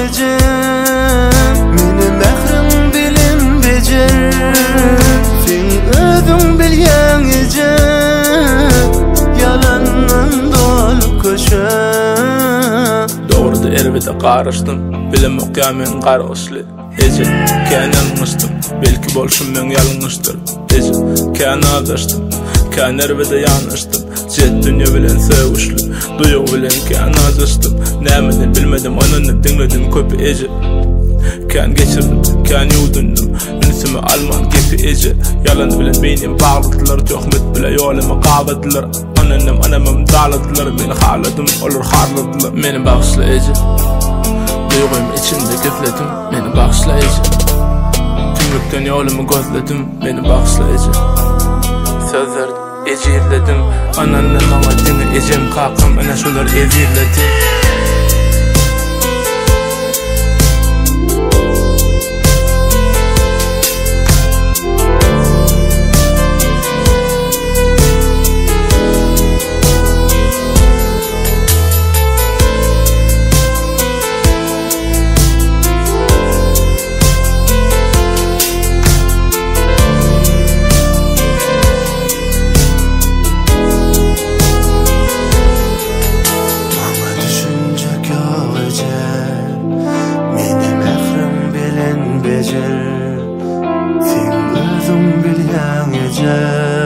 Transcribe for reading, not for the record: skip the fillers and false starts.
ece meni mehrim bilen becer sen özüň bilýän ece yalandan dolup köşe doğruda erwede garaşdym bilim okýamen garagysly ece kän ýalňyşdym belki bolşum men ýalňyşdyr ece kän adaşdym kän erwede ýanyşdym jet dünýä bilen söwüşli duýug bilen kän adaşdym nämeni bilmedim onany diňledim köp ece kän geçirdim kän ýudundym ünsümi alman gepi ece yalan bilen beýnim bagladylar töhmet bilen ýolymy gabadylar anamam daladylar meni haladym olar harladylar meni bagşla ece duýgum içinde gifledim meni bagşla ece tüňlükden ýolymy gözledim meni bagşla ece sözler ejirledim anandan maňa diňe ejem kakam ana şolar ejirledi sen özüň bilýän ece